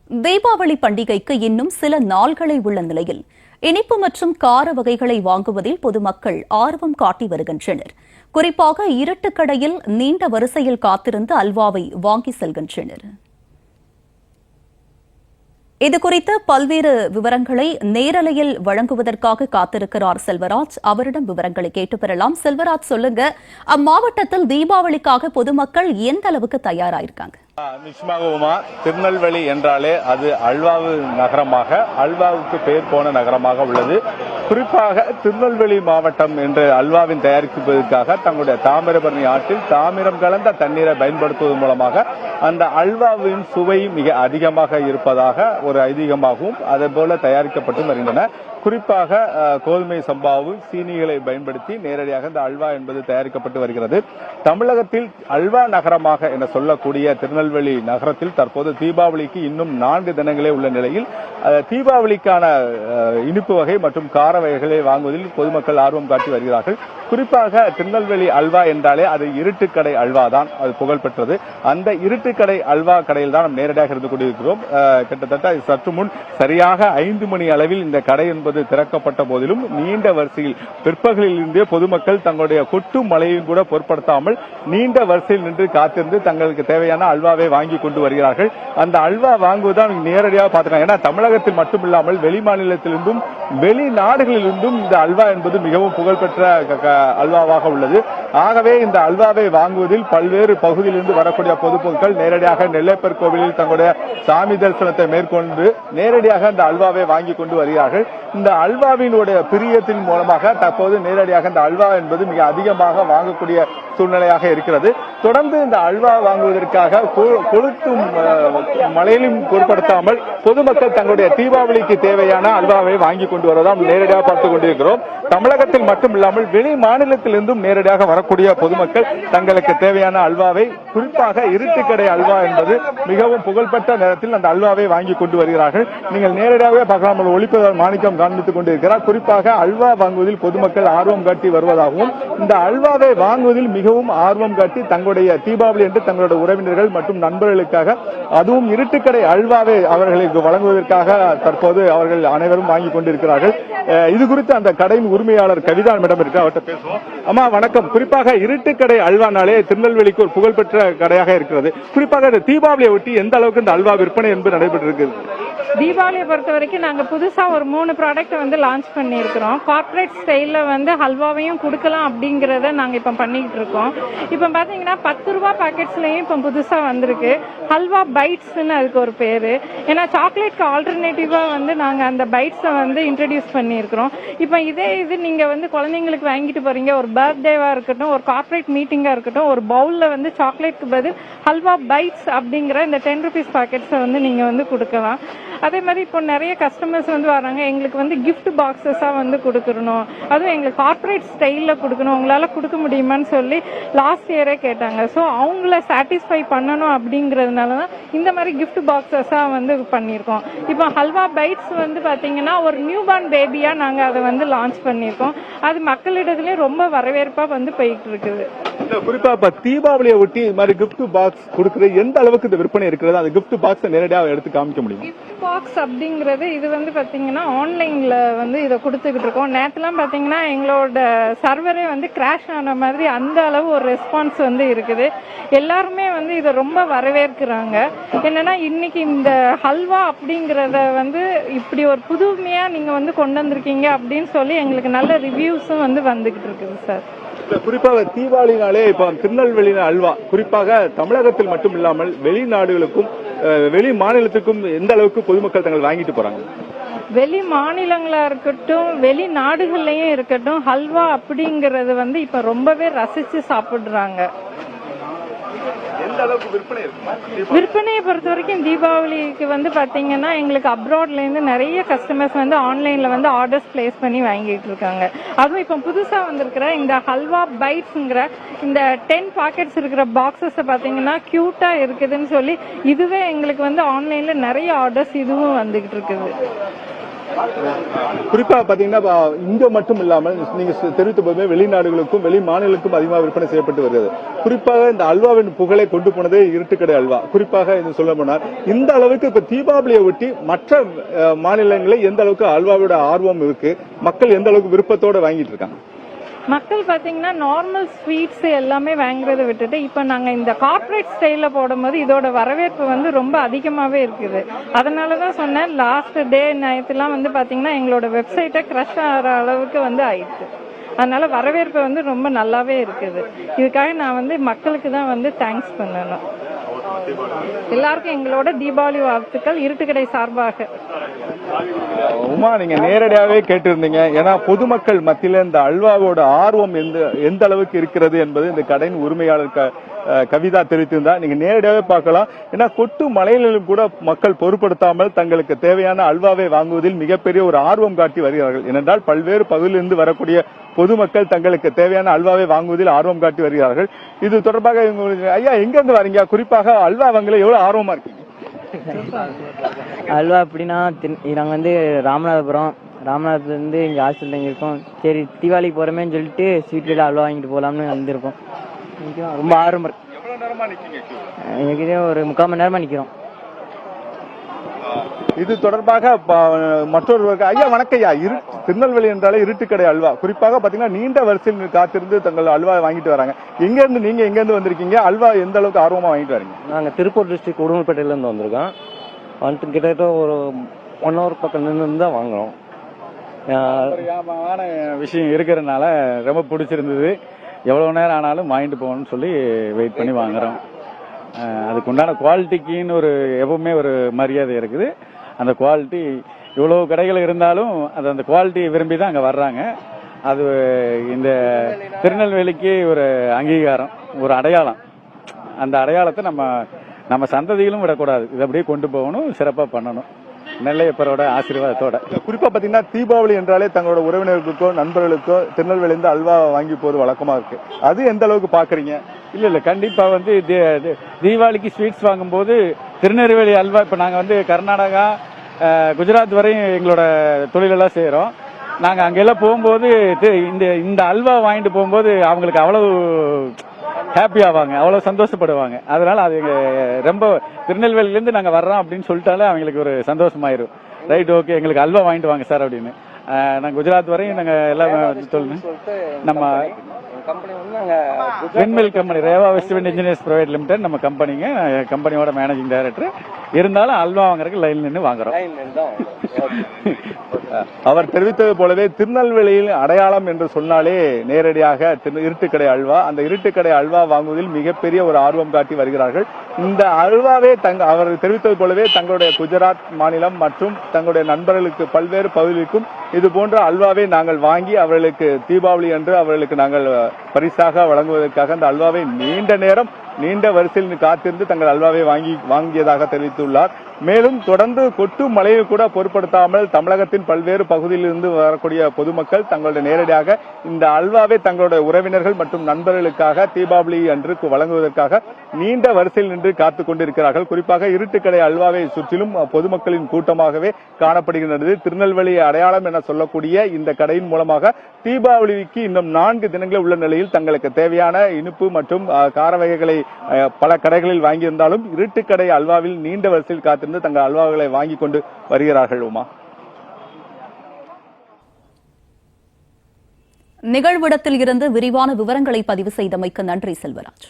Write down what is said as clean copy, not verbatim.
தீபாவளி பண்டிகைக்கு இன்னும் சில நாள்களே உள்ள நிலையில் இனிப்பு மற்றும் கார வகைகளை வாங்குவதில் பொதுமக்கள் ஆர்வம் காட்டி வருகின்றனர். குறிப்பாக இருட்டுக்கடையில் நீண்ட வரிசையில் காத்திருந்து அல்வாவை வாங்கி செல்கின்றனர். இதுகுறித்த பல்வேறு விவரங்களை நேரலையில் வழங்குவதற்காக காத்திருக்கிறார் செல்வராஜ். அவரிடம் விவரங்களை கேட்டு பெறலாம். செல்வராஜ், சொல்லுங்க, அம்மாவட்டத்தில் தீபாவளிக்காக பொதுமக்கள் எந்த அளவுக்கு தயாராயிருக்காங்க? நிச்சயமாக திருநெல்வேலி என்றாலே அது அல்வாவு நகரமாக, அல்வாவுக்கு பெயர் போன நகரமாக உள்ளது. குறிப்பாக திருநெல்வேலி மாவட்டம் என்ற அல்வாவின் தயாரிப்பதற்காக தங்களுடைய தாமிரபரணி ஆற்றில் தாமிரம் கலந்த தண்ணீரை பயன்படுத்துவதன் மூலமாக அந்த அல்வாவின் சுவை மிக அதிகமாக இருப்பதாக ஒரு ஐதீகமாகவும் அதேபோல தயாரிக்கப்பட்டு வருகின்றன. குறிப்பாக கோதுமை சம்பாவும் சீனிகளை பயன்படுத்தி நேரடியாக இந்த அல்வா என்பது தயாரிக்கப்பட்டு வருகிறது. தமிழகத்தில் அல்வா நகரமாக என சொல்லக்கூடிய திருநெல்வேலி நகரத்தில் தற்போது தீபாவளிக்கு இன்னும் 4 தினங்களே உள்ள நிலையில் தீபாவளிக்கான இனிப்பு வகை மற்றும் கார வகைகளை வாங்குவதில் பொதுமக்கள் ஆர்வம் காட்டி வருகிறார்கள். குறிப்பாக திருநெல்வேலி அல்வா என்றாலே அது இருட்டுக்கடை அல்வா தான் அது புகழ்பெற்றது. அந்த இருட்டுக்கடை அல்வா கடையில் தான் நாம் நேரடியாக இருந்து கொண்டிருக்கிறோம். கிட்டத்தட்ட சற்று முன் சரியாக 5 மணி அளவில் இந்த கடை என்பது திறக்கப்பட்ட போதிலும் நீண்ட வரிசையில் பிற்பகலில் இருந்தே பொதுமக்கள் தங்களுடைய கொட்டு மழையும் கூட பொருட்படுத்தாமல் நீண்ட வரிசையில் நின்று காத்திருந்து தங்களுக்கு தேவையான அல்வாவை வாங்கி கொண்டு வருகிறார்கள். அந்த அல்வா வாங்குவதுதான் நேரடியாக பார்த்துக்கலாம். ஏன்னா தமிழகத்தில் மட்டுமில்லாமல் வெளி மாநிலத்திலிருந்தும் வெளிநாடுகளிலிருந்தும் இந்த அல்வா என்பது மிகவும் புகழ்பெற்ற அல்வாவாக உள்ளது. ஆகவே இந்த அல்வாவை வாங்குவதில் பல்வேறு பகுதியிலிருந்து வரக்கூடிய பொதுமக்கள் நேரடியாக நெல்லையப்பர் கோவிலில் தங்களுடைய சாமி தரிசனத்தை மேற்கொண்டு நேரடியாக இந்த அல்வாவை வாங்கி கொண்டு வருகிறார்கள். இந்த அல்வாவினுடைய பிரியத்தின் மூலமாக தற்போது நேரடியாக இந்த அல்வா என்பது மிக அதிகமாக வாங்கக்கூடிய சூழ்நிலையாக இருக்கிறது. தொடர்ந்து இந்த அல்வா வாங்குவதற்காக கொளுத்தும் மழையிலும் பொருட்படுத்தாமல் பொதுமக்கள் தங்களுடைய தீபாவளிக்கு தேவையான அல்வாவை வாங்கி கொண்டு வருவதால் நேரடியாக பார்த்துக் கொண்டிருக்கிறோம். தமிழகத்தில் மட்டுமில்லாமல் வெளி மாநிலத்திலிருந்தும் நேரடியாக வரக்கூடிய பொதுமக்கள் தங்களுக்கு தேவையான அல்வாவை, குறிப்பாக இருட்டுக்கடை அல்வா என்பது மிகவும் புகழ்பெற்ற நேரத்தில் அந்த அல்வாவை வாங்கி கொண்டு வருகிறார்கள். நீங்கள் நேரடியாகவே பார்க்கலாம். ஒளிப்பதால் மாணிக்கம் காண்பித்துக் கொண்டிருக்கிறார். குறிப்பாக அல்வா வாங்குவதில் பொதுமக்கள் ஆர்வம் காட்டி வருவதாகவும் இந்த அல்வாவை வாங்குவதில் மிகவும் ஆர்வம் காட்டி தங்களுடைய தீபாவளி என்று தங்களுடைய உறவினர்கள் மற்றும் நண்பர்களுக்காக அதுவும் இருட்டுக்கடை அல்வாவை அவர்களுக்கு வழங்குவதற்காக தற்போது அவர்கள் அனைவரும் வாங்கி கொண்டிருக்கிறார்கள். இது குறித்து அந்த கடையின் உரிமையாளர் கவிதா மேடம் இருக்கு, அவர்கிட்ட பேசுவோம். அம்மா வணக்கம். குறிப்பாக இருட்டுக்கடை அல்வானாலே திருநெல்வேலிக்கு ஒரு புகழ்பெற்ற கடையாக இருக்கிறது. குறிப்பாக இந்த தீபாவளியை ஒட்டி எந்த அளவுக்கு இந்த அல்வா விற்பனை என்பது நடைபெற்றிருக்கு? தீபாவளியை பொறுத்த வரைக்கும் நாங்கள் புதுசாக ஒரு 3 ப்ராடக்ட் வந்து லான்ச் பண்ணியிருக்கிறோம். கார்ப்பரேட் ஸ்டைலில் வந்து ஹல்வாவையும் கொடுக்கலாம் அப்படிங்கிறத நாங்கள் இப்போ பண்ணிக்கிட்டு இருக்கோம். இப்போ பார்த்தீங்கன்னா 10 ரூபா பேக்கெட்ஸ்லையும் இப்போ புதுசாக வந்திருக்கு. ஹல்வா பைட்ஸ்ன்னு அதுக்கு ஒரு பேர். ஏன்னா சாக்லேட்க்கு ஆல்டர்னேட்டிவாக வந்து நாங்கள் அந்த பைட்ஸை வந்து இன்ட்ரடியூஸ் பண்ணியிருக்கிறோம். இப்போ இது நீங்கள் வந்து குழந்தைங்களுக்கு வாங்கிட்டு போகிறீங்க, ஒரு பர்த்டேவாக இருக்கட்டும், ஒரு கார்ப்பரேட் மீட்டிங்காக இருக்கட்டும், ஒரு பவுலில் வந்து சாக்லேட்க்கு பதில் ஹல்வா பைட்ஸ் அப்படிங்கிற இந்த 10 ரூபீஸ் பேக்கெட்ஸை வந்து நீங்கள் வந்து கொடுக்கலாம். அதே மாதிரி இப்போ நிறைய கஸ்டமர்ஸ் வந்து வராங்க, எங்களுக்கு வந்து கிஃப்ட் பாக்ஸஸாக வந்து கொடுக்கணும், அதுவும் எங்களுக்கு கார்ப்பரேட் ஸ்டைலில் கொடுக்கணும், உங்களால் கொடுக்க முடியுமான்னு சொல்லி லாஸ்ட் இயரே கேட்டாங்க. ஸோ அவங்கள சாட்டிஸ்ஃபை பண்ணணும் அப்படிங்கிறதுனால தான் இந்த மாதிரி கிஃப்ட் பாக்ஸஸாக வந்து பண்ணியிருக்கோம். இப்போ ஹல்வா பைட்ஸ் வந்து பார்த்தீங்கன்னா ஒரு நியூ பார்ன் பேபியாக நாங்கள் அதை வந்து லான்ச் பண்ணியிருக்கோம். அது மக்களிடத்துலேயும் ரொம்ப வரவேற்பாக வந்து போயிட்டு இருக்குது. குறிப்பா இப்ப தீபாவளியை ஒட்டி இது மாதிரி கிஃப்ட் பாக்ஸ் கொடுக்கறது எந்த அளவுக்கு இந்த விற்பனை இருக்கிறது? அந்த கிஃப்ட் பாக்ஸ் நேரடியாக எடுத்து காமிக்க முடியும்? கிஃப்ட் பாக்ஸ் அப்படிங்கிறது இது வந்து பாத்தீங்கன்னா ஆன்லைன்ல வந்து இதை கொடுத்துக்கிட்டு இருக்கோம். நேற்றுலாம் பாத்தீங்கன்னா எங்களோட சர்வரே வந்து கிராஷ் ஆன மாதிரி அந்த அளவு ஒரு ரெஸ்பான்ஸ் வந்து இருக்குது. எல்லாருமே வந்து இதை ரொம்ப வரவேற்கிறாங்க. என்னன்னா இன்னைக்கு இந்த ஹல்வா அப்படிங்கறத வந்து இப்படி ஒரு புதுமையா நீங்க வந்து கொண்டு வந்திருக்கீங்க அப்படின்னு சொல்லி எங்களுக்கு நல்ல ரிவ்யூஸும் வந்து வந்துகிட்டு இருக்குது சார். குறிப்பாக தீபாவளினாலே இப்ப திருநெல்வேலி அல்வா குறிப்பாக தமிழகத்தில் மட்டும் இல்லாமல் வெளிநாடுகளுக்கும் வெளி மாநிலத்துக்கும் எந்த அளவுக்கு பொதுமக்கள் தங்கள் வாங்கிட்டு போறாங்க? வெளி மாநிலங்களா இருக்கட்டும், வெளிநாடுகள்லயும் இருக்கட்டும், ஹல்வா அப்படிங்கறது வந்து இப்ப ரொம்பவே ரசிச்சு சாப்பிடுறாங்க. விற்பனையை பொறுத்த வரைக்கும் தீபாவளிக்கு வந்து பாத்தீங்கன்னா எங்களுக்கு அப்ராட்ல இருந்து நிறைய கஸ்டமர்ஸ் வந்து ஆன்லைன்ல வந்து ஆர்டர்ஸ் பிளேஸ் பண்ணி வாங்கிட்டு இருக்காங்க. அதுவும் இப்ப புதுசா வந்திருக்கிற இந்த ஹல்வா பைட்ஸ்ங்கிற இந்த 10 பாக்கெட்ஸ் இருக்கிற பாக்ஸஸ் பாத்தீங்கன்னா கியூட்டா இருக்குதுன்னு சொல்லி இதுவே எங்களுக்கு வந்து ஆன்லைன்ல நிறைய ஆர்டர்ஸ் இதுவும் வந்துகிட்டு இருக்குது. குறிப்பா பாத்தீங்கன்னா இங்க மட்டும் இல்லாமல் நீங்க தெரிவித்த போதுமே வெளிநாடுகளுக்கும் வெளி மாநிலங்களுக்கும் அதிகமாக விற்பனை செய்யப்பட்டு வருகிறது. குறிப்பாக இந்த அல்வாவின் புகழை கொண்டு போனதே இருட்டுக்கடை அல்வா. குறிப்பாக இது சொல்ல போனால் இந்த அளவுக்கு இப்ப தீபாவளியை ஒட்டி மற்ற மாநிலங்களில் எந்த அளவுக்கு அல்வாவோட ஆர்வம் இருக்கு, மக்கள் எந்த அளவுக்கு விருப்பத்தோட வாங்கிட்டு இருக்காங்க? மக்கள் பாத்தீங்கன்னா நார்மல் ஸ்வீட்ஸ் எல்லாமே வாங்குறத விட்டுட்டு இப்ப நாங்க இந்த கார்ப்பரேட் ஸ்டைல்ல போடும்போது இதோட வரவேற்பு வந்து ரொம்ப அதிகமாவே இருக்குது. அதனாலதான் சொன்னேன், லாஸ்ட் டே நைட்லாம் வந்து பாத்தீங்கன்னா எங்களோட வெப்சைட்டை கிரஷ் ஆகிற அளவுக்கு வந்து ஆயிடுச்சு. அதனால வரவேற்பு வந்து ரொம்ப நல்லாவே இருக்குது. இதுக்காக நான் வந்து மக்களுக்கு தான் வந்து தேங்க்ஸ் பண்ணணும். எல்லாருக்கும் எங்களோட தீபாவளி வாழ்த்துக்கள் இருட்டுக்கடை சார்பாக. உமா, நீங்க நேரடியாவே கேட்டிருந்தீங்க. ஏன்னா பொதுமக்கள் மத்தியில இந்த அல்வாவோட ஆர்வம் எந்த அளவுக்கு இருக்கிறது என்பது இந்த கடையின் உரிமையாளர் கவிதா தெரிவித்திருந்தா நீங்க நேரடியாவே பார்க்கலாம். ஏன்னா கொட்டு மலையிலும் கூட மக்கள் பொருட்படுத்தாமல் தங்களுக்கு தேவையான அல்வாவை வாங்குவதில் மிகப்பெரிய ஒரு ஆர்வம் காட்டி வருகிறார்கள். ஏனென்றால் பல்வேறு பகுதியிலிருந்து வரக்கூடிய பொதுமக்கள் தங்களுக்கு தேவையான அல்வாவை வாங்குவதில் ஆர்வம் காட்டி வருகிறார்கள். இது தொடர்பாக ஐயா எங்க இருந்து வரீங்க? குறிப்பாக அல்வா வாங்கல எவ்வளவு ஆர்வமா இருக்கீங்க? அல்வா அப்படின்னா நாங்கள் வந்து ராமநாதபுரத்துல இருந்து இங்கே ஹாஸ்டல் இருக்கோம். சரி தீபாவளிக்கு போகிறோமேன்னு சொல்லிட்டு ஸ்வீட் கடையில் அல்வா வாங்கிட்டு போகலாம்னு வந்திருக்கோம். ரொம்ப ஆர்வம் இருக்கு. எங்ககிட்ட ஒரு 3/4 மணி நேரமா நிற்கிறோம். இது தொடர்பாக மற்றொரு ஐயா வணக்கம் ஐயா. திருநெல்வேலி என்றாலே இருட்டுக்கடை அல்வா. குறிப்பாக பாத்தீங்கன்னா நீண்ட வரிசையில் காத்திருந்து தங்கள் அல்வா வாங்கிட்டு வராங்க. எங்க இருந்து வந்திருக்கீங்க? அல்வா எந்த அளவுக்கு ஆர்வமா வாங்கிட்டு வரீங்க? நாங்க திருப்பூர் டிஸ்ட்ரிக்ட் உடுமல்பேட்டையில இருந்து வந்திருக்கோம். வந்துட்டு கிட்டத்தட்ட ஒரு 1 hour பக்கம் நின்று தான் வாங்குறோம். விஷயம் இருக்கிறதுனால ரொம்ப பிடிச்சிருந்தது. எவ்வளவு நேரம் ஆனாலும் வாங்கிட்டு போகணும்னு சொல்லி வெயிட் பண்ணி வாங்குறோம். அதுக்கு உண்டான குவாலிட்டிக்குன்னு எப்பவுமே ஒரு மரியாதை இருக்குது. அந்த குவாலிட்டி இவ்வளவு கடைகள் இருந்தாலும் அந்த குவாலிட்டியை விரும்பி தான் அங்க வர்றாங்க. அது இந்த திருநெல்வேலிக்கு ஒரு அங்கீகாரம், ஒரு அடையாளம். அந்த அடையாளத்தை நம்ம சந்ததிகளும் விடக்கூடாது. இது அப்படியே கொண்டு போகணும், சிறப்பா பண்ணணும், நெல்லையப்பரோட ஆசீர்வாதத்தோட. குறிப்பா பாத்தீங்கன்னா தீபாவளி என்றாலே தங்களோட உறவினர்களுக்கோ நண்பர்களுக்கோ திருநெல்வேலியிலிருந்து அல்வா வாங்கி போறது வழக்கமா இருக்கு. அது எந்த அளவுக்கு பாக்குறீங்க? இல்ல கண்டிப்பா தீபாவளிக்கு ஸ்வீட்ஸ் வாங்கும்போது திருநெல்வேலி அல்வா, இப்ப நாங்க கர்நாடகா குஜராத் வரையும் எங்களோட தொழிலெல்லாம் செய்யறோம். நாங்க அங்கெல்லாம் போகும்போது இந்த அல்வா வாங்கிட்டு போகும்போது அவங்களுக்கு அவ்வளவு ஹாப்பி ஆவாங்க, அவ்வளவு சந்தோஷப்படுவாங்க. அதனால அது ரொம்ப திருநெல்வேலியில இருந்து நாங்க வர்றோம் அப்படின்னு சொல்லிட்டாலே அவங்களுக்கு ஒரு சந்தோஷமாயிரும். ரைட், ஓகே, எங்களுக்கு அல்வா வாங்கிட்டு வாங்க சார் அப்படின்னு. நாங்க குஜராத் வரையும் நாங்க எல்லாம் சொல்லணும். நம்ம விண்மில் கம்பெனி ரேவா வெஸ்ட்மெண்ட் இன்ஜினியர்ஸ் பிரைவேட் லிமிடெட் நம்ம கம்பெனிங்க. கம்பெனியோட மேனேஜிங் டைரக்டர். இருந்தாலும் அல்வா வாங்குறதுக்கு லைன் நின்று வாங்குறோம். அவர் தெரிவித்தது போலவே திருநெல்வேலியில் அடையாளம் என்று சொன்னாலே நேரடியாக இருட்டுக்கடை அல்வா. அந்த இருட்டுக்கடை அல்வா வாங்குவதில் மிகப்பெரிய ஒரு ஆர்வம் காட்டி வருகிறார்கள். இந்த அல்வாவே அவர் தெரிவித்தது போலவே தங்களுடைய குஜராத் மாநிலம் மற்றும் தங்களுடைய நண்பர்களுக்கு பல்வேறு பகுதிகளுக்கும் இது போன்ற அல்வாவை நாங்கள் வாங்கி அவர்களுக்கு தீபாவளி அன்று அவர்களுக்கு நாங்கள் பரிசாக வழங்குவதற்காக அந்த அல்வாவை நீண்ட வரிசையில் காத்திருந்து தங்கள் அல்வாவை வாங்கியதாக தெரிவித்துள்ளார். மேலும் தொடர்ந்து கொட்டு மழையை கூட பொருட்படுத்தாமல் தமிழகத்தின் பல்வேறு பகுதியிலிருந்து வரக்கூடிய பொதுமக்கள் தங்களுடைய நேரடியாக இந்த அல்வாவை தங்களுடைய உறவினர்கள் மற்றும் நண்பர்களுக்காக தீபாவளி அன்று வழங்குவதற்காக நீண்ட வரிசையில் நின்று காத்துக் கொண்டிருக்கிறார்கள். குறிப்பாக இருட்டுக்கடை அல்வாவை சுற்றிலும் பொதுமக்களின் கூட்டமாகவே காணப்படுகின்றது. திருநெல்வேலி அடையாளம் என சொல்லக்கூடிய இந்த கடையின் மூலமாக தீபாவளிக்கு இன்னும் 4 தினங்கள் உள்ள நிலையில் தங்களுக்கு தேவையான இனிப்பு மற்றும் கார வகைகளை பல கடைகளில் வாங்கியிருந்தாலும் இருட்டுக்கடை அல்வாவில் நீண்ட வரிசையில் காத்திருந்து தங்கள் அல்வாக்களை வாங்கிக் கொண்டு வருகிறார்கள். உமா, நிகழ்விடத்தில் இருந்து விரிவான விவரங்களை பதிவு செய்தமைக்கு நன்றி செல்வராஜ்.